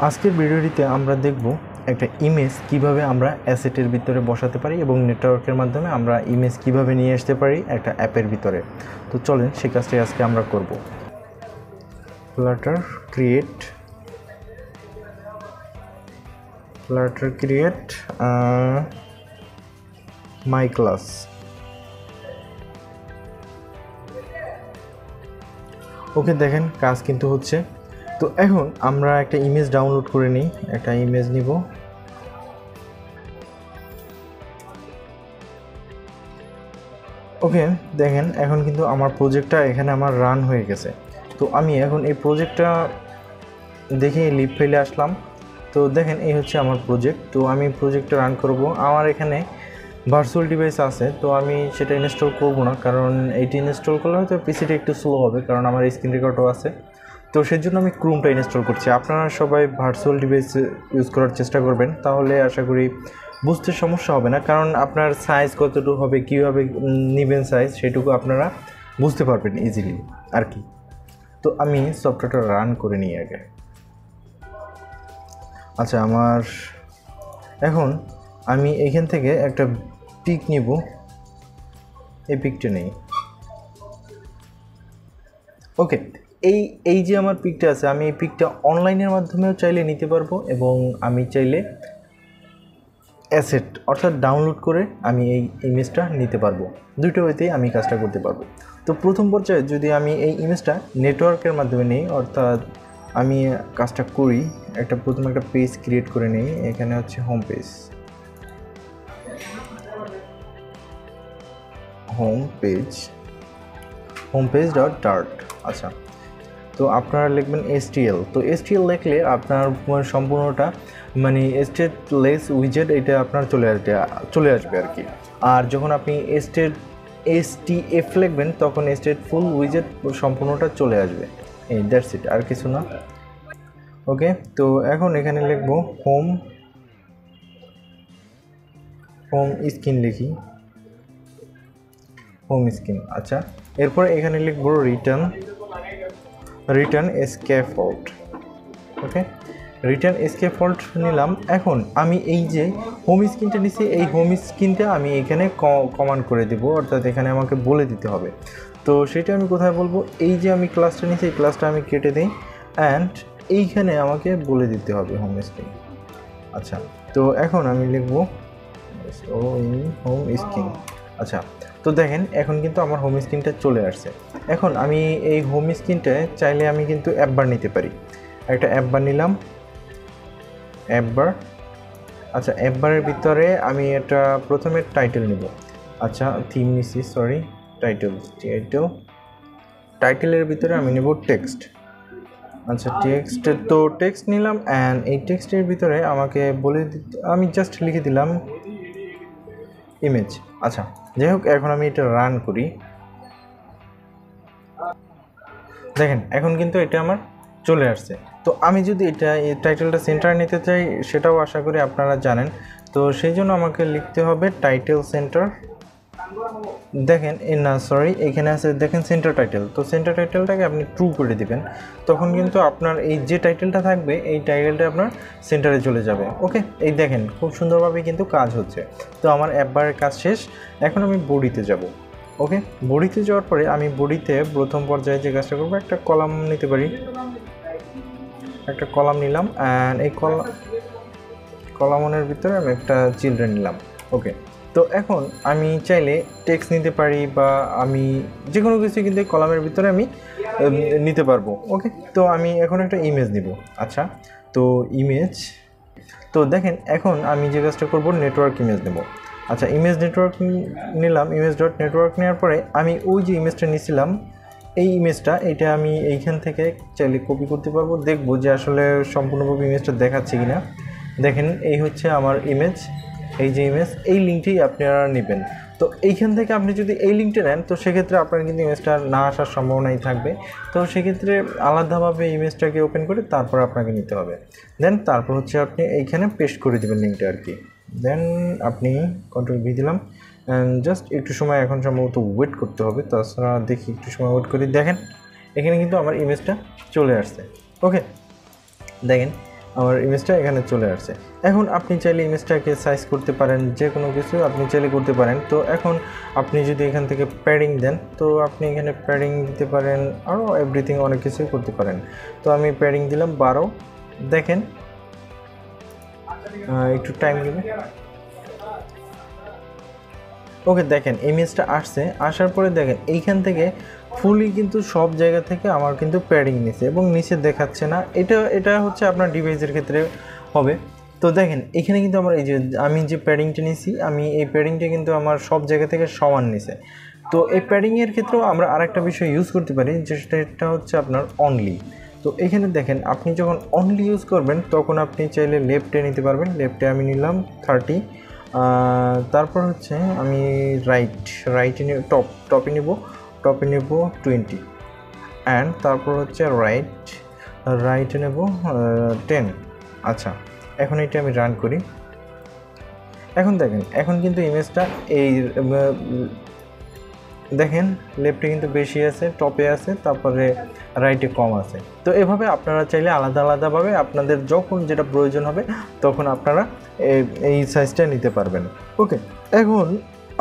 আজকের ভিডিওটিতে আমরা দেখব একটা ইমেজ কিভাবে আমরা অ্যাসেটের ভিতরে বসাতে পারি এবং নেটওয়ার্কের মাধ্যমে আমরা ইমেজ কিভাবে নিয়ে আসতে পারি একটা অ্যাপের ভিতরে। তো চলেন সেই কাজটাই আজকে আমরা করব। Flutter create my class। ওকে, দেখেন কাজ কিন্তু হচ্ছে। তো এখন আমরা একটা ইমেজ ডাউনলোড করে নিই, একটা ইমেজ নিব। ওকে, দেখেন এখন কিন্তু আমার প্রজেক্টটা এখানে আমার রান হয়ে গেছে। তো আমি এখন এই প্রজেক্টটা দেখে লিভ ফাইলে আসলাম। তো দেখেন এই হচ্ছে আমার প্রজেক্ট। তো আমি প্রজেক্টটা রান করব। আমার এখানে ভার্চুয়াল ডিভাইস আছে, তো আমি সেটা ইনস্টল করব না, কারণ এইটি ইনস্টল করলে হয়তো পিসিটা একটু স্লো হবে, কারণ আমার স্ক্রিন রেকর্ডও আছে। তো সেই জন্য আমি ক্রোমটা ইনস্টল করছি। আপনারা সবাই ভার্চুয়াল ডিভাইস ইউজ করার চেষ্টা করবেন, তাহলে আশা করি বুঝতে সমস্যা হবে না, কারণ আপনার সাইজ কতটুকু হবে, কীভাবে নেবেন সাইজ, সেটুকু আপনারা বুঝতে পারবেন ইজিলি আর কি। তো আমি সফটওয়্যারটা রান করে নিই আগে। আচ্ছা, আমার এখন আমি এইখান থেকে একটা পিক নিব, এই পিকটা নেই। ওকে, এই যে আমার পিকটা আছে, আমি এই পিকটা অনলাইনের মাধ্যমেও চাইলে নিতে পারবো, এবং আমি চাইলে অ্যাসেট অর্থাৎ ডাউনলোড করে আমি এই ইমেজটা নিতে পারবো। দুটো ওয়েতেই আমি কাজটা করতে পারবো। তো প্রথম পর্যায়ে যদি আমি এই ইমেজটা নেটওয়ার্কের মাধ্যমে নিই, অর্থাৎ আমি কাজটা করি, প্রথমে একটা পেজ ক্রিয়েট করে নিই। এখানে হচ্ছে হোম পেজ ডট ডার্ট। আচ্ছা, তো আপনারা লিখবেন STL। তো STL লিখলে আপনার সম্পূর্ণটা মানে স্টেটলেস উইজেট এটা আপনার চলে আসবে আর কি। আর যখন আপনি STF লিখবেন তখন স্টেটফুল উইজেট সম্পূর্ণটা চলে আসবে। এই দ্যাটস ইট, আর কিছু না। ওকে, তো এখন এখানে লিখব হোম স্ক্রিন, লিখি হোম স্ক্রিন। আচ্ছা, এরপরে এখানে লিখব রিটার্ন স্ক্যাফোল্ড। ওকে, রিটার্ন স্ক্যাফোল্ড নিলাম। এখন আমি এই যে হোম স্ক্রিনটা নিচ্ছি, এই হোম স্ক্রিনটা আমি এখানে কমান্ড করে দেব, অর্থাৎ এখানে আমাকে বলে দিতে হবে। তো সেটা আমি কোথায় বলবো, এই যে আমি ক্লাসটা নিচ্ছি, এই ক্লাসটা আমি কেটে দিই, অ্যান্ড এইখানে আমাকে বলে দিতে হবে হোম স্ক্রিন। আচ্ছা, তো এখন আমি লিখব হোম স্ক্রিন। আচ্ছা, তো দেখেন এখন কিন্তু আমার হোম স্ক্রিনটা চলে আসছে। এখন আমি এই হোম স্ক্রিনটা চাইলে আমি কিন্তু অ্যাপবার নিতে পারি। একটা অ্যাপবার নিলাম, অ্যাপবার। আচ্ছা, অ্যাপবারের ভিতরে আমি এটা প্রথমে টাইটেল নিব। আচ্ছা, থিম নিছি, সরি, টাইটেলের ভিতরে আমি নেব টেক্সট। আচ্ছা, তো টেক্সট নিলাম, অ্যান্ড এই টেক্সটের ভিতরে আমাকে আমি জাস্ট লিখে দিলাম ইমেজ। আচ্ছা, যাই হোক, এখন আমি এটা রান করি। দেখেন এখন কিন্তু এটা আমার চলে আসছে। তো আমি যদি এই টাইটেলটা সেন্টার নিতে চাই, সেটাও আশা করি আপনারা জানেন। তো সেই জন্য আমাকে লিখতে হবে টাইটেল সেন্টার। দেখেন এখানে আছে, দেখেন সেন্টার টাইটেল। তো সেন্টার টাইটেলটাকে আপনি ট্রু করে দিবেন, তখন কিন্তু আপনার এই যে টাইটেলটা থাকবে, এই টাইটেলটা আপনার সেন্টারে চলে যাবে। ওকে, এই দেখেন খুব সুন্দরভাবে কিন্তু কাজ হচ্ছে। তো আমার অ্যাপবারের কাজ শেষ। এখন আমি বডিতে যাব। ওকে, বডিতে যাওয়ার পরে আমি বডিতে প্রথম পর্যায়ে যে কাজটা করবো, একটা কলাম নিতে পারি। একটা কলাম নিলাম, অ্যান্ড এই কলামনের ভিতরে আমি একটা চিলড্রেন নিলাম। ওকে, তো এখন আমি চাইলে টেক্সট নিতে পারি, বা আমি যে কোনো কিছু কিন্তু এই কলামের ভিতরে আমি নিতে পারবো। ওকে, তো আমি এখন একটা ইমেজ নিব। আচ্ছা, তো তো দেখেন এখন আমি যে কাজটা করবো, নেটওয়ার্ক ইমেজ নেব। আচ্ছা, ইমেজ নেটওয়ার্ক নিলাম, ইমেজ ডট নেটওয়ার্ক নেওয়ার পরে আমি ওই যে ইমেজটা নিয়েছিলাম, এই ইমেজটা এটা আমি এইখান থেকে চাইলে কপি করতে পারবো। দেখবো যে আসলে সম্পূর্ণভাবে ইমেজটা দেখাচ্ছে কিনা। দেখেন এই হচ্ছে আমার ইমেজ, এই যে ইমেজ, এই লিঙ্কটি আপনারা নেবেন। তো এইখান থেকে আপনি যদি এই লিঙ্কটা নেন, তো সেক্ষেত্রে আপনার কিন্তু ইমেজটা না আসার সম্ভাবনাই থাকবে। তো সেক্ষেত্রে আলাদাভাবে ইমেজটাকে ওপেন করে তারপর আপনাকে নিতে হবে। দেন তারপর হচ্ছে আপনি এইখানে পেস্ট করে দেবেন লিঙ্কটা আর কি। দেন আপনি Ctrl+V দিলাম, অ্যান্ড জাস্ট একটু সময় এখন সম্ভবত ওয়েট করতে হবে। তাছাড়া দেখি, একটু সময় ওয়েট করি। দেখেন এখানে কিন্তু আমার ইমেজটা চলে আসছে। ওকে, দেখেন আমার ইমেজটা এখানে চলে আসছে। এখন আপনি চাইলে ইমেজটাকে সাইজ করতে পারেন, যে কোনো কিছু আপনি চাইলে করতে পারেন। তো এখন আপনি যদি এখান থেকে প্যাডিং দেন, তো আপনি এখানে প্যাডিং দিতে পারেন, আরও এভরিথিং অনেক কিছুই করতে পারেন। তো আমি প্যাডিং দিলাম 12। দেখেন একটু টাইম নেবে। ওকে, দেখেন ইমেজটা আসছে, আসার পরে দেখেন এইখান থেকে ফুলি কিন্তু সব জায়গা থেকে আমার কিন্তু প্যাডিং নিছে এবং নিচে দেখাচ্ছে না। এটা হচ্ছে আপনার ডিভাইসের ক্ষেত্রে হবে। তো দেখেন এখানে কিন্তু আমার এই যে আমি যে প্যাডিংটা নিছি, আমি এই প্যাডিংটা কিন্তু আমার সব জায়গা থেকে সমান নিছে। তো এই প্যাডিংয়ের ক্ষেত্রেও আমরা আরেকটা বিষয় ইউজ করতে পারি, যেটা হচ্ছে আপনার অনলি। তো এখানে দেখেন আপনি যখন অনলি ইউজ করবেন তখন আপনি চাইলে লেফটে নিতে পারবেন। লেফটে আমি নিলাম 30, তারপর হচ্ছে আমি রাইটে টপে নেব 20, অ্যান্ড তারপর হচ্ছে রাইটে নেব 10। আচ্ছা, এখন এটা আমি রান করি। এখন দেখেন এখন কিন্তু ইমেজটা এই দেখেন লেফটে কিন্তু বেশি আছে, টপে আছে, তারপরে রাইটে কম আছে। তো এভাবে আপনারা চাইলে আলাদা আলাদাভাবে আপনাদের যখন যেটা প্রয়োজন হবে তখন আপনারা এই সাইজটা নিতে পারবেন। ওকে, এখন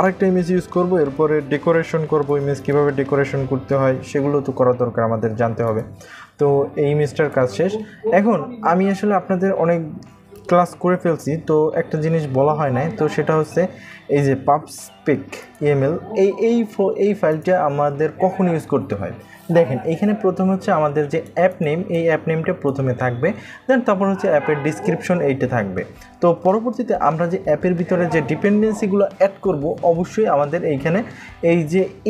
আরেকটা ইমেজ ইউজ করব, এরপরে ডেকোরেশন করব। ইমেজ কীভাবে ডেকোরেশন করতে হয় সেগুলো তো করা দরকার, আমাদের জানতে হবে। তো এই ইমেজটার কাজ শেষ। এখন আমি আসলে আপনাদের অনেক ক্লাস করে ফেলছি, তো একটা জিনিস বলা হয় নাই, তো সেটা হচ্ছে এই যে pubspec EML এই ফাইলটা আমাদের কখন ইউজ করতে হয়। দেখেন এইখানে প্রথমে হচ্ছে আমাদের যে অ্যাপ নেম, এই অ্যাপ নেমটা প্রথমে থাকবে, দেন তারপর হচ্ছে অ্যাপের ডিসক্রিপশন এইটা থাকবে। তো পরবর্তীতে আমরা যে অ্যাপের ভিতরে যে ডিপেন্ডেন্সিগুলো অ্যাড করব, অবশ্যই আমাদের এইখানে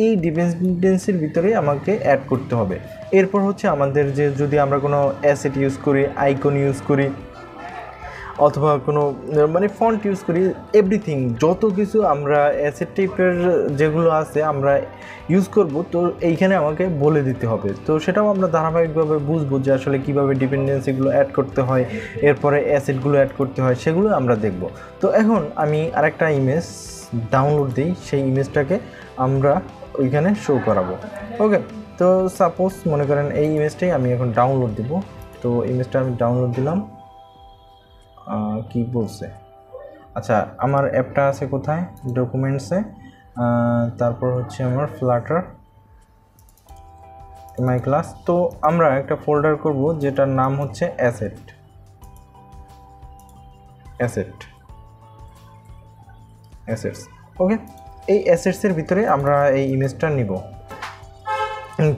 এই ডিপেন্ডেন্সির ভিতরে আমাকে অ্যাড করতে হবে। এরপর হচ্ছে আমাদের যে যদি আমরা কোনো অ্যাসেট ইউজ করি, আইকন ইউজ করি, অথবা কোনো মানে ফন্ট ইউজ করি, এভরিথিং যত কিছু আমরা অ্যাসেট টাইপের যেগুলো আছে আমরা ইউজ করব, তো এইখানে আমাকে বলে দিতে হবে। তো সেটাও আমরা ধারাবাহিকভাবে বুঝবো যে আসলে কীভাবে ডিপেন্ডেন্সিগুলো অ্যাড করতে হয়, এরপরে অ্যাসেটগুলো অ্যাড করতে হয়, সেগুলো আমরা দেখব। তো এখন আমি আরেকটা ইমেজ ডাউনলোড দিই, সেই ইমেজটাকে আমরা ওইখানে শো করাবো। ওকে, তো সাপোজ মনে করেন এই ইমেজটাই আমি এখন ডাউনলোড দিব। তো ইমেজটা আমি ডাউনলোড দিলাম। কি বলছে, আচ্ছা আমার অ্যাপটা আছে কোথায়, ডকুমেন্টসে, তারপর হচ্ছে আমার ফ্লাটার মাই ক্লাস। তো আমরা একটা ফোল্ডার করব যেটার নাম হচ্ছে অ্যাসেটস। ওকে, এই অ্যাসেটসের ভিতরে আমরা এই ইমেজটা নিব।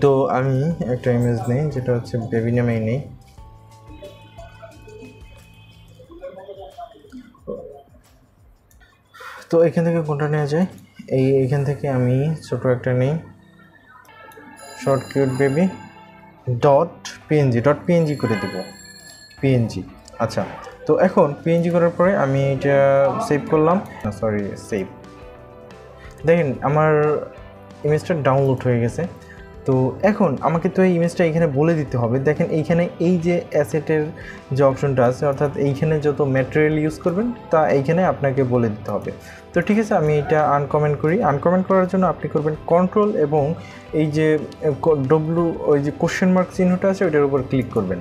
তো আমি একটা ইমেজ নেই, যেটা হচ্ছে বেবি নামেই নেই। তো এখান থেকে কোনটা নেওয়া যায়, এইখান থেকে আমি ছোট একটা নেই, শর্ট কিউট বেবি .png করে দেব, পিএনজি। আচ্ছা, তো এখন পিএনজি করার পরে আমি এটা সেভ করলাম, সেভ। দেখেন আমার ইমেজটা ডাউনলোড হয়ে গেছে। তো এখন আমাকে তো এই ইমেজটা এখানে বলে দিতে হবে। দেখেন এইখানে এই যে অ্যাসেটের যে অপশনটা আছে, অর্থাৎ এইখানে যত ম্যাটেরিয়াল ইউজ করবেন তা এইখানে আপনাকে বলে দিতে হবে। তো ঠিক আছে, আমি এটা আনকমেন্ট করি। আনকমেন্ট করার জন্য আপনি করবেন কন্ট্রোল এবং এই যে ওই যে কোশ্চেন মার্ক চিহ্নটা আছে ওইটার উপর ক্লিক করবেন,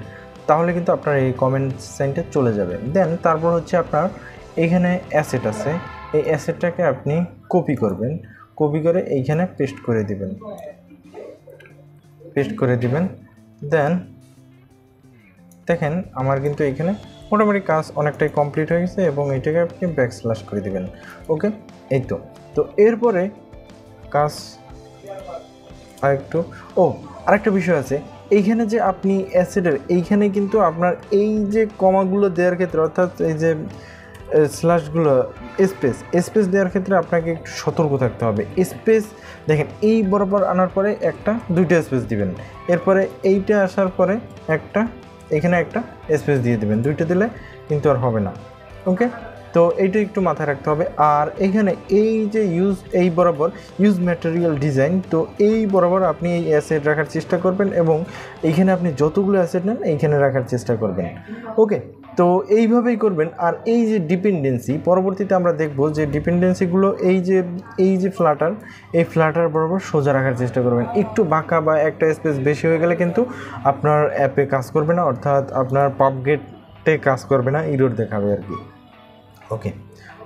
তাহলে কিন্তু আপনার এই কমেন্ট সাইনটা চলে যাবে। দেন তারপর হচ্ছে আপনার এইখানে অ্যাসেট আছে, এই অ্যাসেটটাকে আপনি কপি করবেন, কপি করে এইখানে পেস্ট করে দিবেন। দেন দেখেন আমার কিন্তু এখানে মোটামুটি কাজ অনেকটাই কমপ্লিট হয়ে গেছে এবং এটাকে আপনি ব্যাকস্ল্যাশ করে দিবেন। ওকে, এই তো এরপরে কাজ আরেকটা বিষয় আছে এইখানে, যে আপনি অ্যাসেটের এইখানে কিন্তু আপনার এই যে কমাগুলো দেওয়ার ক্ষেত্রে, অর্থাৎ এই যে স্ল্যাশগুলো স্পেস দেওয়ার ক্ষেত্রে আপনাকে একটু সতর্ক থাকতে হবে। স্পেস দেখেন এই বরাবর আনার পরে দুইটা স্পেস দিবেন, এরপরে এইটা আসার পরে এখানে একটা স্পেস দিয়ে দিবেন, দুইটা দিলে কিন্তু আর হবে না। ওকে, তো এইটা একটু মাথায় রাখতে হবে। আর এখানে এই যে এই বরাবর ইউজ ম্যাটেরিয়াল ডিজাইন, তো এই বরাবর আপনি এই অ্যাসেট রাখার চেষ্টা করবেন এবং এইখানে আপনি যতগুলো অ্যাসেট নেন এইখানে রাখার চেষ্টা করবেন। ওকে, তো এইভাবেই করবেন। আর এই যে ডিপেন্ডেন্সি, পরবর্তীতে আমরা দেখব যে ডিপেন্ডেন্সিগুলো এই যে ফ্লাটার বরাবর সোজা রাখার চেষ্টা করবেন। একটু বাঁকা বা একটা স্পেস বেশি হয়ে গেলে কিন্তু আপনার অ্যাপে কাজ করবে না, অর্থাৎ আপনার একটাই কাজ করবে না, এরর দেখাবে আর কি। ওকে,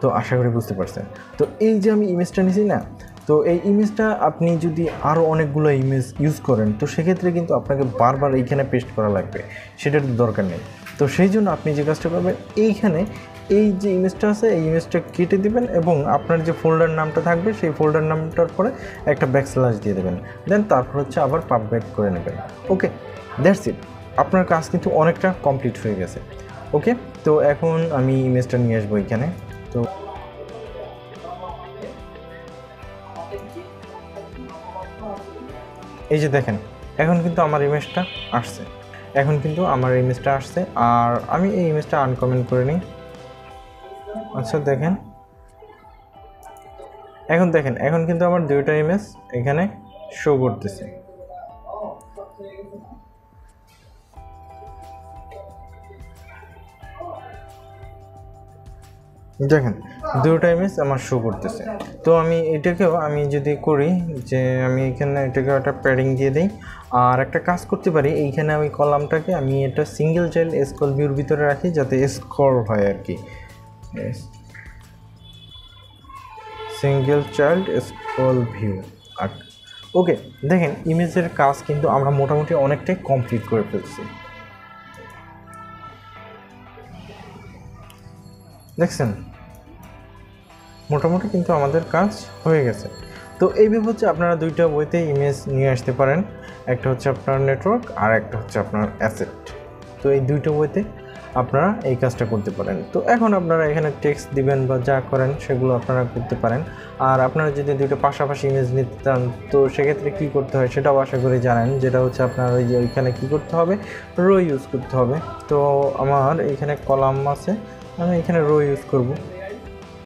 তো আশা করি বুঝতে পারছেন। তো এই যে আমি ইমেজটা নিয়েছি না, তো এই ইমেজটা আপনি যদি আরও অনেকগুলো ইমেজ ইউজ করেন তো সেক্ষেত্রে কিন্তু আপনাকে বারবার এইখানে পেস্ট করা লাগবে, সেটার তো দরকার নেই। তো সেই জন্য আপনি যে কাজটা করবেন, এইখানে এই যে ইমেজটা আছে এই ইমেজটা কেটে দেবেন এবং আপনার যে ফোল্ডার নামটা থাকবে সেই ফোল্ডার নামটার পরে একটা ব্যাকস্ল্যাশ দিয়ে দেবেন, দেন তারপর হচ্ছে আবার পাবলিক করে নেবেন। ওকে, দ্যাটস ইট, আপনার কাজ কিন্তু অনেকটা কমপ্লিট হয়ে গেছে। ওকে, তো এখন আমি ইমেজটা নিয়ে আসবো এখানে। তো এই যে দেখেন এখন কিন্তু আমার ইমেজটা আসছে, আর আমি এই ইমেজটা আনকমেন্ট করে নিই। আচ্ছা দেখেন, এখন কিন্তু আমার দুইটা ইমেজ এখানে শো করতেছে। দেখেন দুটো ইমেজ আমার শো করতেছে। তো আমি এটাকেও আমি যদি করি যে আমি এখানে এটাকে একটা প্যাডিং দিয়ে দিই, আর একটা কাজ করতে পারি, এইখানে আমি কলামটাকে আমি এটা সিঙ্গেল চাইল্ড স্ক্রল ভিউর ভিতরে রাখি যাতে স্ক্রল হয় আর কি, সিঙ্গেল চাইল্ড স্ক্রল ভিউ। আর ওকে, দেখেন ইমেজের কাজ কিন্তু আমরা মোটামুটি অনেকটাই কমপ্লিট করে ফেলছি, দেখছেন মোটামুটি কিন্তু আমাদের কাজ হয়ে গেছে। তো এইভাবে হচ্ছে আপনারা দুইটা ওয়েতে ইমেজ নিয়ে আসতে পারেন, একটা হচ্ছে আপনার নেটওয়ার্ক আর একটা হচ্ছে আপনার অ্যাসেট। তো এই দুইটা ওয়েতে আপনারা এই কাজটা করতে পারেন। তো এখন আপনারা এখানে টেক্সট দিবেন বা যা করেন সেগুলো আপনারা করতে পারেন। আর আপনারা যদি দুটো পাশাপাশি ইমেজ নিতে চান তো সেক্ষেত্রে কী করতে হয় সেটাও আশা করি জানেন, যেটা হচ্ছে আপনার ওই যে ওইখানে কী করতে হবে, রো ইউজ করতে হবে। তো আমার এইখানে কলাম আছে, আমি এখানে রো ইউজ করব।